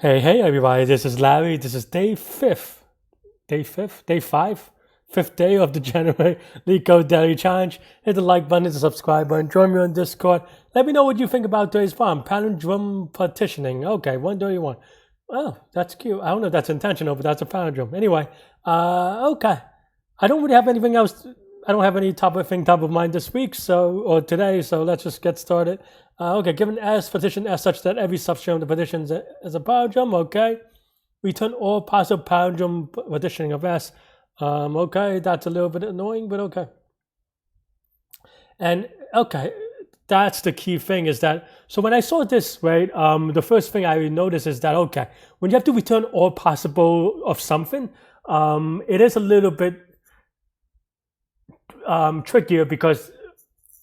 Hey, everybody, this is Larry. This is day 5, fifth day of the January Leetcode Daily Challenge. Hit the like button, hit the subscribe button, join me on Discord. Let me know what you think about today's problem. Palindrome partitioning. Okay, 131. Oh, that's cute. I don't know if that's intentional, but that's a palindrome. Anyway, okay. I don't really have anything else. I don't have any top of mind this week, or today, so let's just get started. Okay, given S, partition S such that every substring of the partition is a palindrome, okay. Return all possible palindrome partitioning of S. Okay, that's a little bit annoying, but okay. And okay, that's the key thing is that, so when I saw this, right, the first thing I noticed is that, okay, when you have to return all possible of something, it is a little bit trickier because,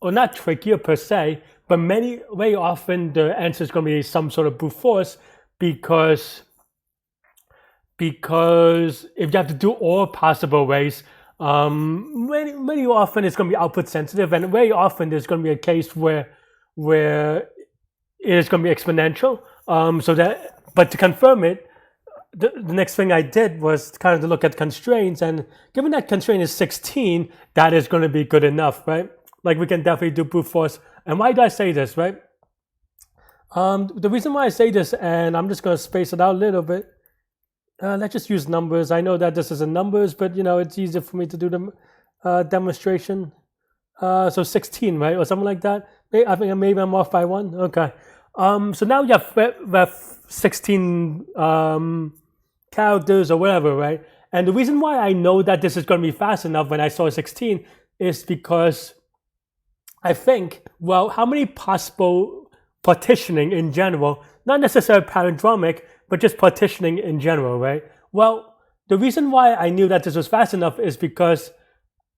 or not trickier per se, but very often the answer is going to be some sort of brute force because if you have to do all possible ways, very often it's going to be output sensitive, and very often there's going to be a case where it is going to be exponential. But to confirm it, the next thing I did was kind of to look at constraints, and given that constraint is 16, that is going to be good enough, right? Like we can definitely do brute force. And why do I say this, right? The reason why I say this, and I'm just going to space it out a little bit. Let's just use numbers. I know that this is in numbers, but it's easier for me to do the demonstration. So 16, right, or something like that. I think maybe I'm off by 1. Okay. So now you have 16 characters or whatever, right? And the reason why I know that this is going to be fast enough when I saw 16 is because I think, well, how many possible partitioning in general, not necessarily palindromic, but just partitioning in general, right? Well, the reason why I knew that this was fast enough is because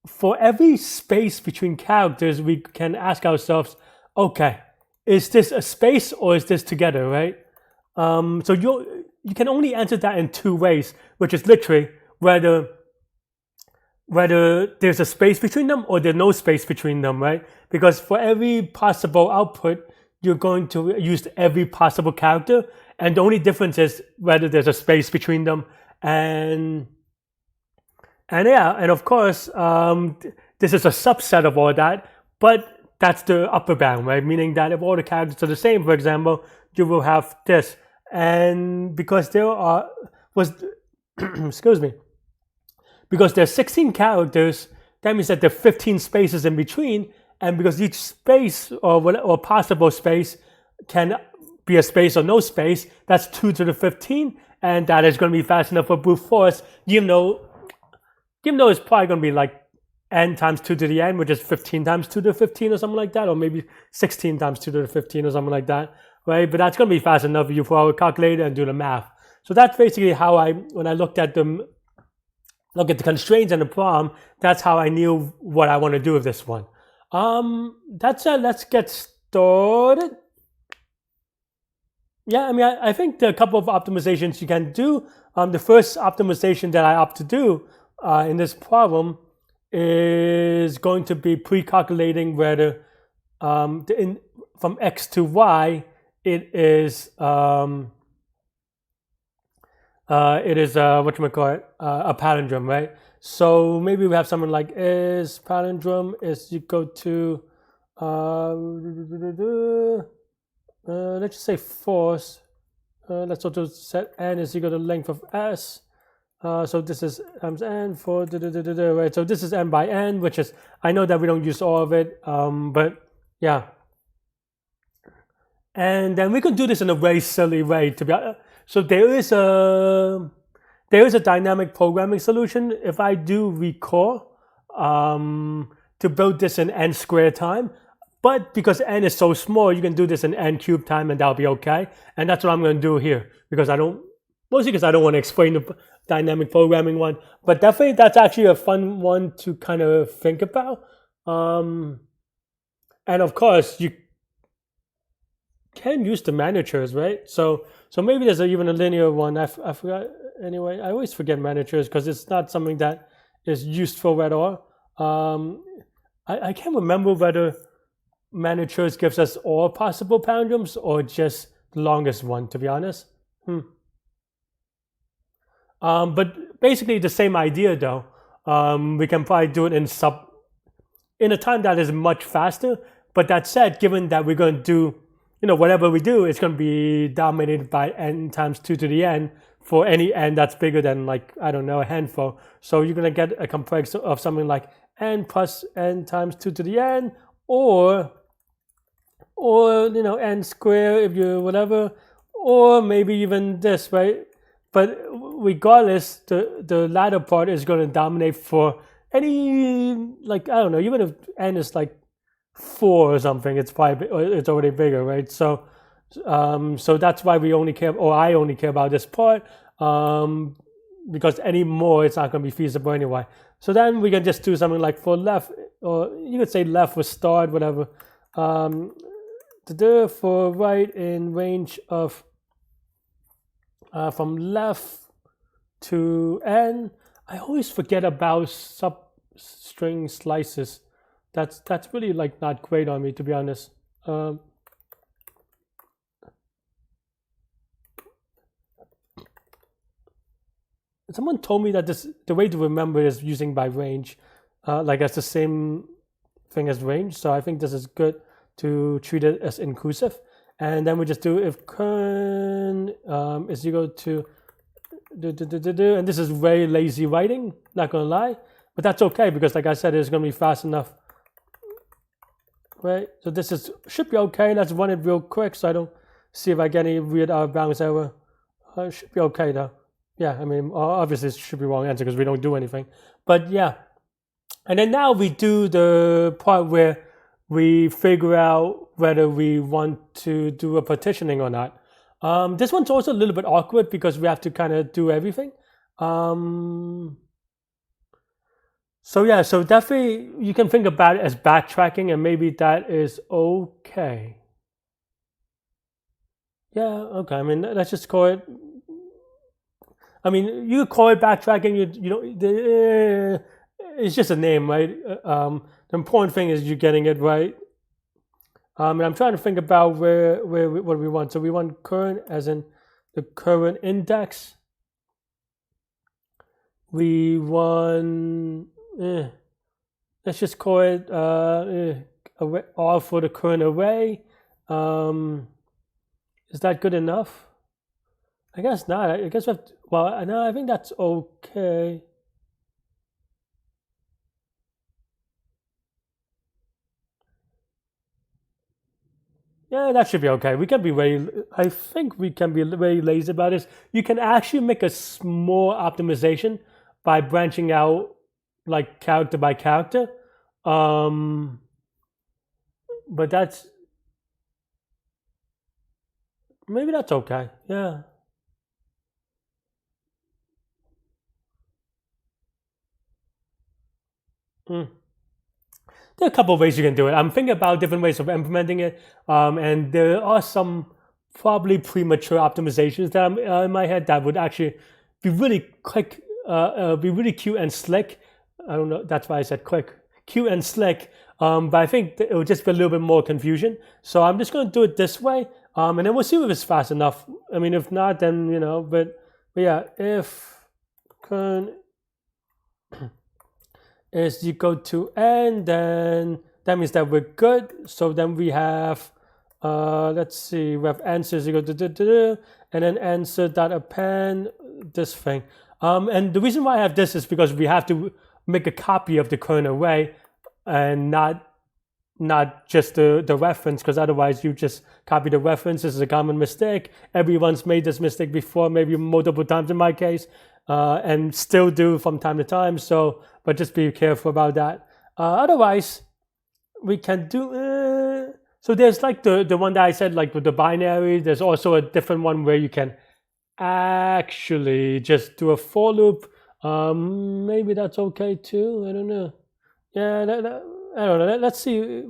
for every space between characters, we can ask ourselves, okay, is this a space or is this together, right? So you can only answer that in 2 ways, which is literally whether there's a space between them or there's no space between them, right? Because for every possible output, you're going to use every possible character, and the only difference is whether there's a space between them. And of course, this is a subset of all that, but that's the upper bound, right? Meaning that if all the characters are the same, for example, you will have this. And because excuse me, because there's 16 characters, that means that there are 15 spaces in between, and because each space or possible space can be a space or no space, that's 2 to the 15, and that is going to be fast enough for brute force, even though it's probably going to be like n times 2 to the n, which is 15 times 2 to the 15 or something like that, or maybe 16 times 2 to the 15 or something like that, right? But that's going to be fast enough for you for our calculator and do the math. So that's basically how when I look at the constraints and the problem, that's how I knew what I want to do with this one. That's it. Let's get started. Yeah, I mean, I think there are a couple of optimizations you can do. The first optimization that I opt to do in this problem is going to be pre-calculating whether from x to y it is whatchamacallit, a palindrome, right? So maybe we have something like is palindrome is equal to let's just say force. Let's also set n is equal to length of s. So this is times n for right. So this is n by n, which is, I know that we don't use all of it, but yeah. And then we can do this in a very silly way, to be honest. So there is a dynamic programming solution, if I do recall, to build this in n squared time. But because n is so small, you can do this in n cubed time, and that'll be okay. And that's what I'm going to do here, mostly because I don't want to explain the dynamic programming one. But definitely, that's actually a fun one to kind of think about. And of course, you can use the managers, right? So maybe there's even a linear one. I forgot. Anyway, I always forget managers because it's not something that is useful at all. I can't remember whether managers gives us all possible palindromes or just the longest one, to be honest. But basically the same idea though. We can probably do it in a time that is much faster. But that said, given that we're going to do, whatever we do, it's going to be dominated by n times 2 to the n for any n that's bigger than, like, I don't know, a handful. So you're going to get a complex of something like n plus n times 2 to the n, or n squared if you whatever, or maybe even this, right? But regardless, the latter part is going to dominate for any, like, I don't know, even if n is like 4 or something, it's already bigger, right? So that's why we only care, or I only care about this part, because any more it's not going to be feasible anyway. So then we can just do something like for left, or you could say left with start, whatever. To do for right in range of from left to n. I always forget about substring slices. That's really like not great on me, to be honest. Someone told me that the way to remember is using by range, like that's the same thing as range. So I think this is good to treat it as inclusive. And then we just do if current is equal to and this is very lazy writing, not gonna lie, but that's okay because, like I said, it's gonna be fast enough, right? So this should be okay. Let's run it real quick so I don't see if I get any weird out of bounds error. It should be okay though. Yeah, I mean, obviously it should be wrong answer because we don't do anything, but yeah. And then now we do the part where we figure out whether we want to do a partitioning or not. This one's also a little bit awkward because we have to kind of do everything. So yeah, so definitely you can think about it as backtracking, and maybe that is okay. Yeah, okay. I mean, let's just call it. I mean, you call it backtracking. It's just a name, right? The important thing is you're getting it right. And I'm trying to think about what we want. So we want current as in the current index. We want, let's just call it R for the current array. Is that good enough? I guess not. I guess we have to, well, no, I think that's okay. Yeah, that should be okay. We can be I think we can be very lazy about this. You can actually make a small optimization by branching out like character by character. But maybe that's okay. Yeah. There are a couple of ways you can do it. I'm thinking about different ways of implementing it, and there are some probably premature optimizations that are in my head that would actually be really quick, be really cute and slick. I don't know. That's why I said quick, cute and slick. But I think it would just be a little bit more confusion. So I'm just going to do it this way, and then we'll see if it's fast enough. I mean, if not, then But yeah, if current is equal to n, then that means that we're good. So then we have, let's see, we have answer is equal to, and then answer dot append this thing. And the reason why I have this is because we have to make a copy of the current array and not just the reference, because otherwise you just copy the reference. This is a common mistake. Everyone's made this mistake before, maybe multiple times in my case, and still do from time to time. So, but just be careful about that. Otherwise, we can do. So there's like the one that I said, like with the binary. There's also a different one where you can actually just do a for loop. Maybe that's okay too. I don't know. Yeah, I don't know. Let's see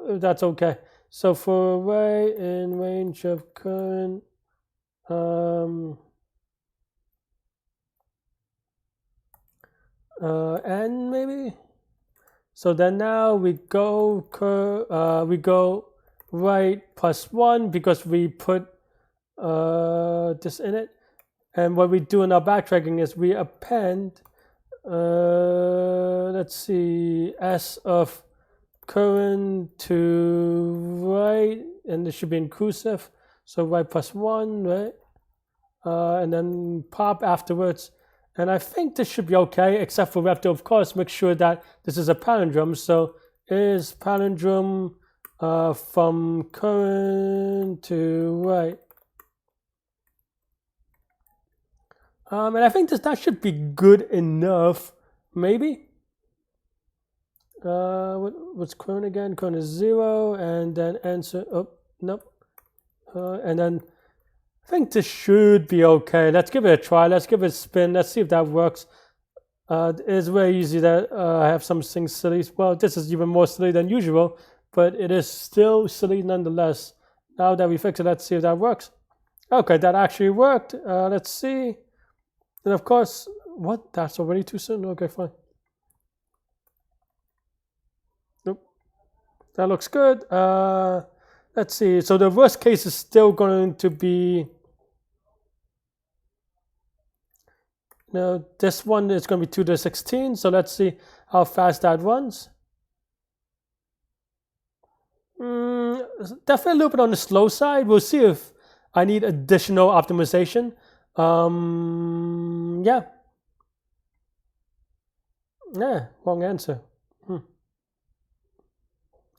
if that's okay. So for array in range of current, n maybe. So then now we go right plus 1 because we put this in it, And what we do in our backtracking is we append, let's see, s of current to right, and this should be inclusive. So right plus 1, right? And then pop afterwards. And I think this should be okay, except for we have to, of course, make sure that this is a palindrome. So is palindrome from current to right. And I think that should be good enough, maybe. What's current again? Current is 0, and then answer, oh, nope. And then I think this should be okay. Let's give it a try. Let's give it a spin. Let's see if that works. It's very easy that I have some things silly. Well, this is even more silly than usual, but it is still silly nonetheless. Now that we fix it, let's see if that works. Okay, that actually worked. Let's see. And of course, what? That's already too soon? Okay, fine. Nope. That looks good. Let's see. So the worst case is still going to be, this one is going to be 2 to the 16. So let's see how fast that runs. Definitely a little bit on the slow side. We'll see if I need additional optimization. Yeah, wrong answer.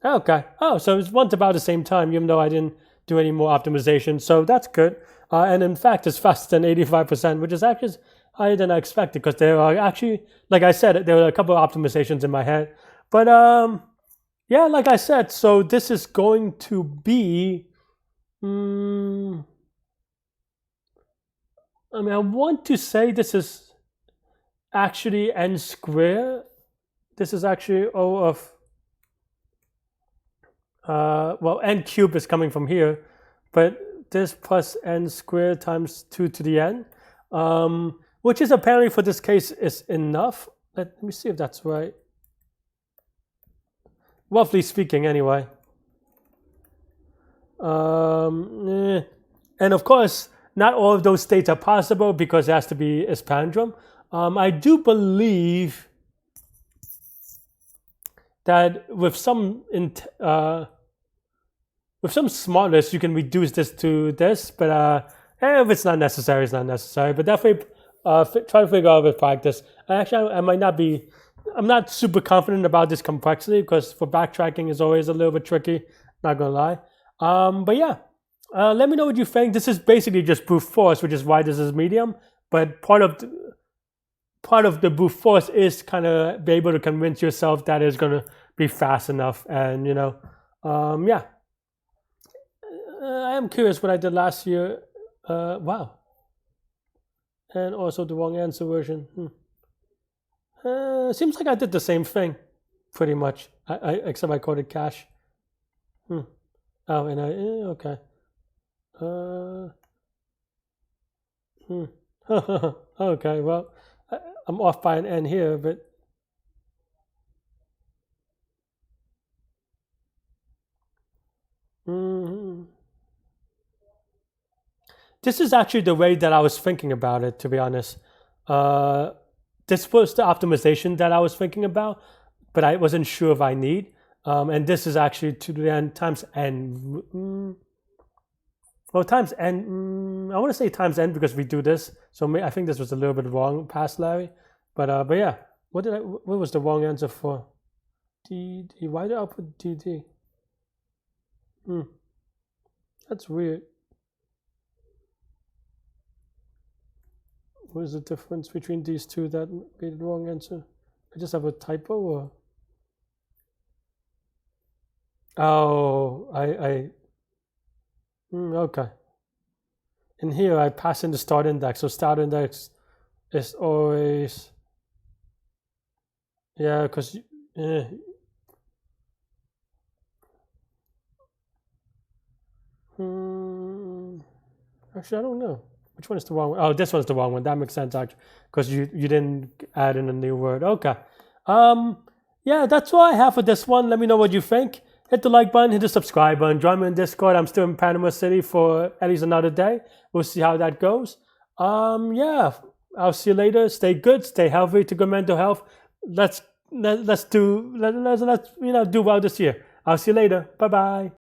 Okay. Oh, so it runs about the same time, even though I didn't do any more optimization. So that's good. And in fact, it's faster than 85%, which is actually higher than I expected, because there are actually, like I said, there were a couple of optimizations in my head. But yeah, like I said, so this is going to be, I mean, I want to say this is actually n squared. This is actually O of, well, n cubed is coming from here, but this plus n squared times 2 to the n, which is apparently for this case is enough. Let me see if that's right. Roughly speaking, anyway. And of course, not all of those states are possible because it has to be a palindrome. I do believe that with some smartness, you can reduce this to this, but if it's not necessary, it's not necessary. But definitely try to figure out with practice. Actually, I might not be. I'm not super confident about this complexity because for backtracking is always a little bit tricky. Not gonna lie. But yeah. Let me know what you think. This is basically just brute force, which is why this is medium. But part of the brute force is kind of be able to convince yourself that it's going to be fast enough. And yeah, I am curious what I did last year. Wow, and also the wrong answer version. Seems like I did the same thing, pretty much. Except I called it cache. Oh, and okay. Okay, well, I'm off by an n here, but this is actually the way that I was thinking about it, to be honest. This was the optimization that I was thinking about, but I wasn't sure if I need. And this is actually 2 to the n times n. Well, times n, I want to say times n because we do this. So I think this was a little bit wrong past Larry. But yeah, what was the wrong answer for? D, why did I put DD? That's weird. What is the difference between these two that made the wrong answer? I just have a typo or? Oh, okay. And here I pass in the start index. So start index is always, yeah, because actually I don't know which one is the wrong one. Oh, this one's the wrong one. That makes sense actually, because you didn't add in a new word. Okay. Yeah, that's all I have for this one. Let me know what you think. Hit the like button, hit the subscribe button, join me in Discord. I'm still in Panama City for at least another day. We'll see how that goes. Yeah, I'll see you later. Stay good, stay healthy, to good mental health. Let's do well this year. I'll see you later. Bye bye.